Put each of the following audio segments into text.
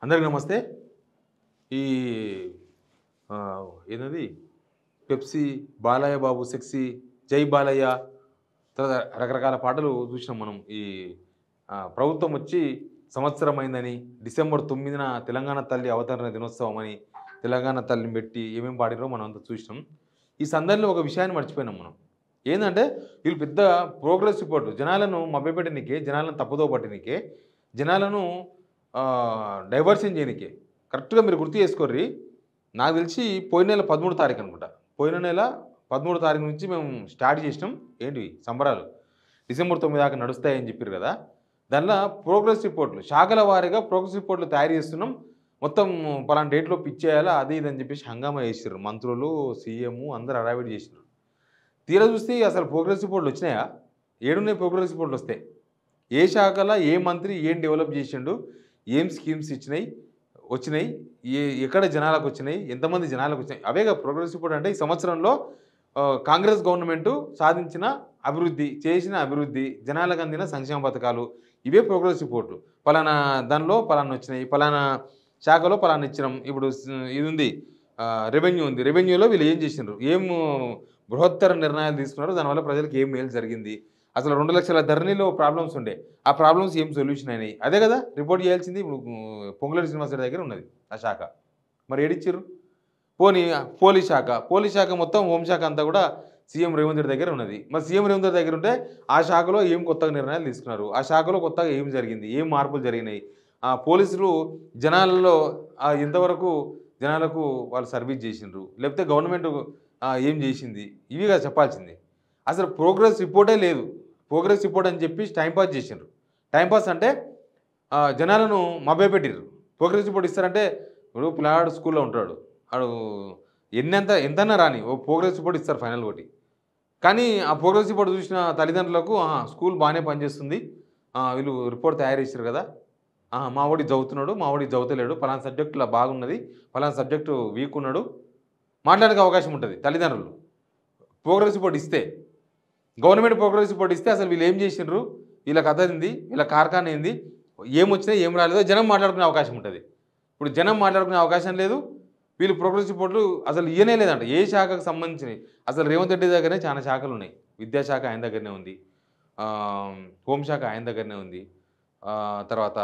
అందరికీ నమస్తే. ఈ ఏందది పెప్సీ, బాలయ్య బాబు సెక్సీ, జై బాలయ్య తర్వాత రకరకాల పాటలు చూసినాం మనం. ఈ ప్రభుత్వం వచ్చి సంవత్సరం అయిందని, డిసెంబర్ 9న తెలంగాణ తల్లి అవతరణ దినోత్సవం అని తెలంగాణ తల్లిని పెట్టి ఏమేమి పాడినో మనం అంతా చూసినాం. ఈ సందర్భంలో ఒక విషయాన్ని మర్చిపోయినాం మనం. ఏందంటే వీళ్ళు పెద్ద ప్రోగ్రెస్ రిపోర్ట్ జనాలను మభ్యపెట్టనీకే, జనాలను తప్పుదో పట్టనీకే, జనాలను డైవర్షన్ చేయనీకే. కరెక్ట్‌గా మీరు గుర్తు చేసుకోర్రి. నాకు తెలిసి పోయిన నెల 13 తారీఖు అనుకుంటా. పోయిన నెల 13 తారీఖు నుంచి మేము స్టార్ట్ చేసినాం. ఏంటివి సంబరాలు. డిసెంబర్ 9 దాకా నడుస్తాయని చెప్పారు కదా! దానిలో ప్రోగ్రెస్ రిపోర్ట్‌లు శాఖల వారీగా ప్రోగ్రెస్ రిపోర్ట్‌లు తయారు చేస్తున్నాం. మొత్తం పలానా డేట్‌లో పిచ్చేయాలా అది ఇది అని చెప్పేసి హంగామా చేసిర్రు. మంత్రులు, సీఎం అందరూ హడావిడి చేసిర్రు. తీరా చూస్తే అసలు ప్రోగ్రెస్ రిపోర్ట్‌లు వచ్చినాయా? ఏడున్నాయి ప్రోగ్రెస్ రిపోర్ట్‌లు వస్తే? ఏ శాఖలో ఏ మంత్రి ఏం డెవలప్ చేసిండు? ఏం స్కీమ్స్ వచ్చినాయి? ఎక్కడ జనాలకు వచ్చినాయి? ఎంతమంది జనాలకు వచ్చినాయి? అవేగా ప్రోగ్రెస్ రిపోర్ట్ అంటే ఈ సంవత్సరంలో కాంగ్రెస్ గవర్నమెంట్ సాధించిన అభివృద్ధి, చేసిన అభివృద్ధి, జనాలకు అందిన సంక్షేమ పథకాలు ఇవే ప్రోగ్రెస్ రిపోర్ట్‌లు. పలానా దానిలో పలానా వచ్చినాయి, పలానా శాఖలో పలానా ఇచ్చినాం. ఇప్పుడు ఇది ఉంది రెవెన్యూ ఉంది. రెవెన్యూలో వీళ్ళు ఏం చేసిండ్రు? బృహత్తర నిర్ణయాలు తీసుకున్నారు. దానివల్ల ప్రజలకు ఏం మేలు జరిగింది? అసలు 2 లక్షల ధరణిలో ప్రాబ్లమ్స్ ఉండే. ఆ ప్రాబ్లమ్స్ ఏం సొల్యూషన్ అయినాయి? అదే కదా రిపోర్ట్ చేయాల్సింది. ఇప్పుడు పొంగులేటి శ్రీనివాసరెడ్డి దగ్గర ఉన్నది ఆ శాఖ. మరి ఏడిచ్చిర్రు? పోనీ పోలీస్ శాఖ మొత్తం హోంశాఖ అంతా కూడా సీఎం రేవంత్ రెడ్డి దగ్గర ఉన్నది. మరి సీఎం రేవంత్ రెడ్డి దగ్గర ఉంటే ఆ శాఖలో ఏం కొత్తగా నిర్ణయాలు తీసుకున్నారు? ఆ శాఖలో కొత్తగా ఏం జరిగింది? ఏం మార్పులు జరిగినాయి? పోలీసులు జనాలలో ఎంతవరకు జనాలకు వాళ్ళు సర్వీస్ చేసిండ్రు? లేకపోతే గవర్నమెంట్ ఏం చేసింది? ఇవిగా చెప్పాల్సింది. అసలు ప్రోగ్రెస్ రిపోర్టే లేదు. ప్రోగ్రెస్ రిపోర్ట్ అని చెప్పి టైంపాస్ చేసిండ్రు. టైంపాస్ అంటే జనాలను మభ్యపెట్టిర్రు. ప్రోగ్రెస్ రిపోర్ట్ ఇస్తారంటే ఇప్పుడు పిల్లాడు స్కూల్లో ఉంటాడు. వాడు ఎంతన్నా రాని ఓ ప్రోగ్రెస్ రిపోర్ట్ ఇస్తారు ఫైనల్ ఒకటి. కానీ ఆ ప్రోగ్రెస్ రిపోర్ట్ చూసిన తల్లిదండ్రులకు స్కూల్ బాగానే పనిచేస్తుంది, వీళ్ళు రిపోర్ట్ తయారు చేశారు కదా, మా వాడి చదువుతున్నాడు, మా వాడికి చదువుతలేడు, పలానా సబ్జెక్టులో బాగున్నది, పలానా సబ్జెక్టు వీక్ ఉన్నాడు, మాట్లాడే అవకాశం ఉంటుంది తల్లిదండ్రులు. ప్రోగ్రెస్ రిపోర్ట్ ఇస్తే గవర్నమెంట్ ప్రోగ్రెస్ రిపోర్ట్ ఇస్తే అసలు వీళ్ళు ఏం చేసిండ్రు, వీళ్ళ కథ ఏంది, వీళ్ళ కార్ఖానా ఏంది, ఏమొచ్చినా ఏం రాలేదో జనం మాట్లాడుకునే అవకాశం ఉంటుంది. ఇప్పుడు జనం మాట్లాడుకునే అవకాశం లేదు. వీళ్ళు ప్రోగ్రెస్ రిపోర్ట్లు అసలు ఇయనే లేదంట. ఏ శాఖకు సంబంధించినవి అసలు రేవంత్ రెడ్డి దగ్గరనే చాలా శాఖలు ఉన్నాయి. విద్యాశాఖ ఆయన దగ్గరనే ఉంది, హోంశాఖ ఆయన దగ్గరనే ఉంది, తర్వాత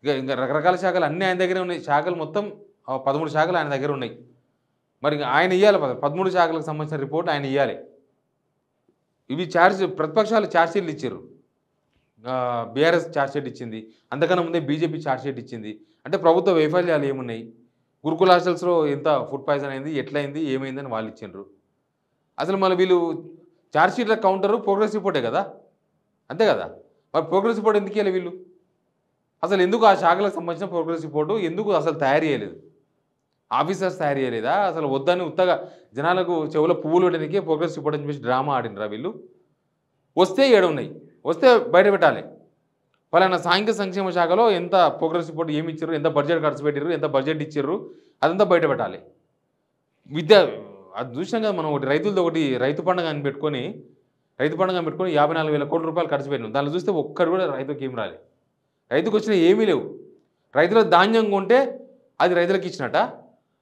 ఇంకా రకరకాల శాఖలు అన్నీ ఆయన దగ్గరే ఉన్నాయి. శాఖలు మొత్తం 13 శాఖలు ఆయన దగ్గర ఉన్నాయి. మరి ఆయన ఇవ్వాలి 13 శాఖలకు సంబంధించిన రిపోర్ట్ ఆయన ఇవ్వాలి. ఇవి ప్రతిపక్షాలు ఛార్జ్షీట్లు ఇచ్చారు. బీఆర్ఎస్ ఛార్జ్షీట్ ఇచ్చింది, అంతకన్నా ముందే బీజేపీ ఛార్జ్షీట్ ఇచ్చింది. అంటే ప్రభుత్వ వైఫల్యాలు ఏమున్నాయి, గురుకుల హాస్టల్స్లో ఎంత ఫుడ్ పాయిజన్ అయింది, ఎట్లయింది, ఏమైందని వాళ్ళు ఇచ్చిండ్రు. అసలు మళ్ళీ వీళ్ళు ఛార్జ్షీట్ల కౌంటరు ప్రోగ్రెస్ రిపోర్టే కదా, అంతే కదా. మరి ప్రోగ్రెస్ రిపోర్ట్ ఎందుకు ఇవ్వాలి వీళ్ళు? అసలు ఎందుకు ఆ శాఖలకు సంబంధించిన ప్రోగ్రెస్ రిపోర్టు ఎందుకు అసలు తయారు చేయలేదు? ఆఫీసర్స్ తయారు చేయలేదా? అసలు వద్దని ఉత్తగా జనాలకు చెవులో పువ్వులు పెట్టడానికే ప్రోగ్రెస్ రిపోర్ట్ అని చెప్పేసి డ్రామా ఆడినరా వీళ్ళు? వస్తే ఏడున్నాయి, వస్తే బయట పెట్టాలి. పలానా సాంఘిక సంక్షేమ శాఖలో ఎంత ప్రోగ్రెస్ రిపోర్ట్ ఏమి ఇచ్చారు, ఎంత బడ్జెట్ ఖర్చు పెట్టారు, ఎంత బడ్జెట్ ఇచ్చారు, అదంతా బయట పెట్టాలి. అది చూసినాం కదా మనం. ఒకటి రైతు పండుగ అని పెట్టుకొని 54,000 కోట్ల రూపాయలు ఖర్చు పెట్టినాం. దానిలో చూస్తే ఒక్కడు కూడా రైతుకి ఏం రాలి. రైతుకు వచ్చినా ఏమీ లేవు. రైతుల ధాన్యం కొంటే అది రైతులకు ఇచ్చినట్ట.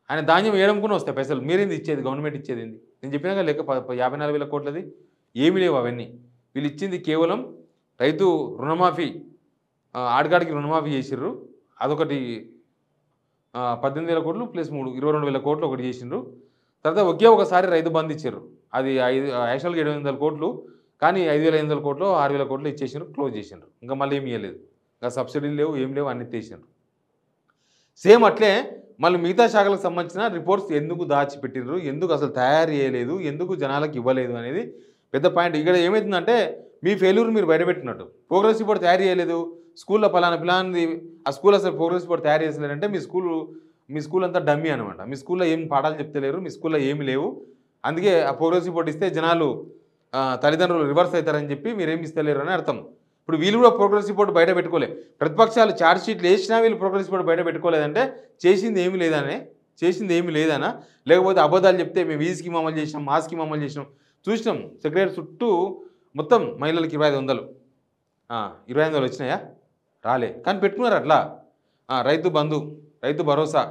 ఆయన ధాన్యం వేయడంకునే వస్తాయి పైసలు. మీరేంది ఇచ్చేది, గవర్నమెంట్ ఇచ్చేది ఏంది? నేను చెప్పినాక లెక్క 54,000 కోట్లది ఏమీ లేవు అవన్నీ. వీళ్ళు ఇచ్చింది కేవలం రైతు రుణమాఫీ, ఆడికాడికి రుణమాఫీ చేసిర్రు. అదొకటి 18,000 కోట్లు ప్లస్ 22,000 కోట్లు ఒకటి చేసిండ్రు. తర్వాత ఒకే ఒకసారి రైతు బంధు ఇచ్చారు. అది యాక్చువల్గా 700 కోట్లు, కానీ 5,500 కోట్లు 6,000 కోట్లు ఇచ్చేసిండ్రు, క్లోజ్ చేసిండ్రు. ఇంకా మళ్ళీ ఏమి ఇవ్వలేదు. ఇంకా సబ్సిడీలు లేవు, ఏం లేవు, అన్ని తీసిండ్రు. సేమ్ అట్లే మళ్ళీ మిగతా శాఖలకు సంబంధించిన రిపోర్ట్స్ ఎందుకు దాచిపెట్టిర్రు, ఎందుకు అసలు తయారు చేయలేదు, ఎందుకు జనాలకు ఇవ్వలేదు అనేది పెద్ద పాయింట్. ఇక్కడ ఏమవుతుందంటే మీ ఫెయిల్యూర్ మీరు బయటపెట్టినట్టు. ప్రోగ్రెస్ రిపోర్ట్ తయారు చేయలేదు, స్కూల్లో పలానా పిలాంది, ఆ స్కూల్ అసలు ప్రోగ్రెస్ రిపోర్ట్ తయారు చేసలేరంటే మీ స్కూల్ అంతా డమ్మీ అనమాట. మీ స్కూల్లో ఏం పాఠాలు చెప్తలేరు, మీ స్కూల్లో ఏమి లేవు, అందుకే ఆ ప్రోగ్రెస్ రిపోర్ట్ ఇస్తే జనాలు తల్లిదండ్రులు రివర్స్ అవుతారని చెప్పి మీరేమి ఇస్తలేరు అని అర్థం. ఇప్పుడు వీళ్ళు కూడా ప్రోగ్రెస్ రిపోర్ట్ బయట పెట్టుకోలే. ప్రతిపక్షాలు ఛార్జ్షీట్లు వేసినా వీళ్ళు ప్రోగ్రెస్ రిపోర్ట్ బయట పెట్టుకోలేదంటే చేసింది ఏమీ లేదనా, లేకపోతే అబద్ధాలు చెప్తే మేము ఈ స్కీమ్ అమలు చేసినాం, మా స్కీమ్ అమలు చేసినాం. చూసినాం సెక్రటరీ చుట్టూ మొత్తం మహిళలకు 2,500 వచ్చినాయా? రాలే. కానీ పెట్టుకున్నారు అట్లా. రైతు బంధు, రైతు భరోసా,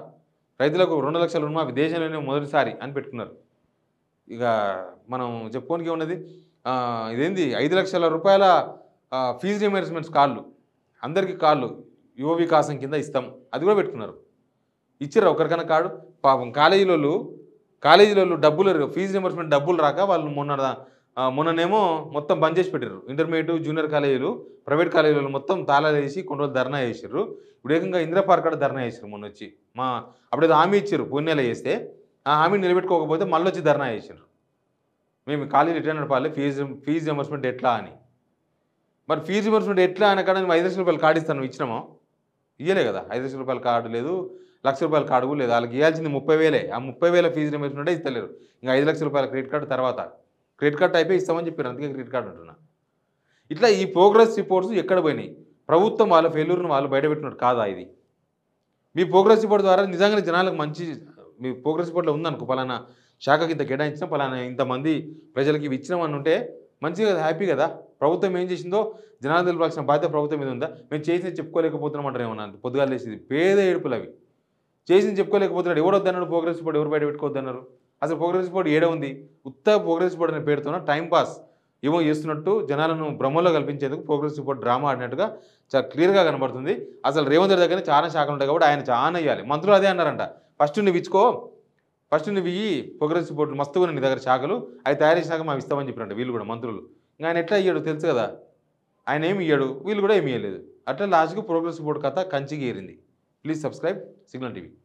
రైతులకు 2 లక్షల రుణమాఫీ దేశంలోనే మొదటిసారి అని పెట్టుకున్నారు. ఇక మనం చెప్పుకోనికి ఏమున్నది, ఇదేంది 5 లక్షల రూపాయల ఫీజు రియంబర్స్మెంట్స్ కార్డులు, అందరికీ కార్డులు యువ వికాసం కింద ఇస్తాం, అది కూడా పెట్టుకున్నారు. ఇచ్చిర్రా ఒకరికన్నా కార్డు? పాపం కాలేజీలలో డబ్బులు, ఫీజు రియంబర్స్మెంట్ డబ్బులు రాక వాళ్ళు మొన్ననేమో మొత్తం బంద్ చేసి పెట్టారు. ఇంటర్మీడియట్ జూనియర్ కాలేజీలు, ప్రైవేట్ కాలేజీలు మొత్తం తాళాలు వేసి కొన్ని రోజులు ధర్నా చేసిర్రు. ఇప్పుడు ఏకంగా ఇందిరా పార్క్ కాడ ధర్నా చేసిర్రు మొన్న వచ్చి. అప్పుడేదో హామీ ఇచ్చారు పుణ్యాలు చేస్తే, ఆ హామీని నిలబెట్టుకోకపోతే మళ్ళీ వచ్చి ధర్నా చేసిర్రు. మేము కాలేజీ రిటర్న్ నడపాలి, ఫీజు రియంబర్స్మెంట్ ఎట్లా అని. మరి ఫీజు రియంబర్స్మెంట్ ఎట్లా అని అక్కడ 5 లక్షల రూపాయలు కార్డు ఇస్తాను, ఇచ్చినామో? ఇయ్యలే కదా. 5 లక్షల రూపాయల కార్డు లేదు, ₹1,00,000 కార్డు కూడా లేదు. వాళ్ళకి ఇవ్వాల్సింది 30,000. ఆ 30,000 ఫీజు రియంబర్స్మెంటే ఇస్తలేరు. ఇంకా 5 లక్షల రూపాయల క్రెడిట్ కార్డు తర్వాత, క్రెడిట్ కార్డు అయిపోయి ఇస్తామని చెప్పారు, అందుకే క్రెడిట్ కార్డు అంటున్నా. ఇట్లా ఈ ప్రోగ్రెస్ రిపోర్ట్స్ ఎక్కడ పోయినాయి? ప్రభుత్వం వాళ్ళ ఫెయిల్యూర్ను వాళ్ళు బయటపెట్టినట్టు కాదా ఇది? మీ ప్రోగ్రెస్ రిపోర్ట్ ద్వారా నిజంగానే జనాలకు మంచి, మీ ప్రోగ్రెస్ రిపోర్ట్లో ఉందనుకో, పలానా శాఖకి ఇంత కేటాయించినా, పలానా ఇంతమంది ప్రజలకి ఇవి ఇచ్చినామని ఉంటే మంచిగా హ్యాపీ కదా. ప్రభుత్వం ఏం చేసిందో జనాలు తెలిపాల్సిన బాధ్యత ప్రభుత్వం మీద ఉందా? మేము చేసింది చెప్పుకోలేకపోతున్నాం అంటారు ఏమన్నా, పొద్దుగాలు లేచింది పేద ఏడుపులు అవి. చేసింది చెప్పుకోలేకపోతున్నాడు, ఎవడొద్దన్నాడు ప్రోగ్రెస్ రిపోర్ట్, ఎవరు బయట పెట్టుకోవద్దన్నారు? అసలు ప్రోగ్రెస్ రిపోర్ట్ ఏడ ఉంది? ఉత్త ప్రోగ్రెస్ రిపోర్ట్ అనే పేరుతోన టైంపాస్ ఏమో చేస్తున్నట్టు జనాలను భ్రమలో కల్పించేందుకు ప్రోగ్రెస్ రిపోర్ట్ డ్రామా ఆడినట్టుగా చాలా క్లియర్గా కనబడుతుంది. అసలు రేవంత్ రెడ్డి దగ్గర చాలా శాఖలు ఉంటాయి కాబట్టి ఆయన చాలా ఇవ్వాలి. మంత్రులు అదే అన్నారంట, ఫస్ట్ నువ్వు ఇచ్చుకో, ఫస్ట్ నువ్వు ఇవి ప్రోగ్రెస్ రిపోర్ట్లు మస్తుగా నీ దగ్గర శాఖలు, అవి తయారు చేసినాక మేము ఇస్తామని చెప్పినట్టు వీళ్ళు కూడా మంత్రులు. ఇంకా ఆయన ఎట్లా ఇయ్యాడు తెలుసు కదా, ఆయన ఏమి ఇయ్యాడు, వీళ్ళు కూడా ఏమి ఇవ్వలేదు. అట్లా లాస్ట్కి ప్రోగ్రెస్ రిపోర్ట్ కథ కంచికి ఏరింది. Please subscribe signal TV.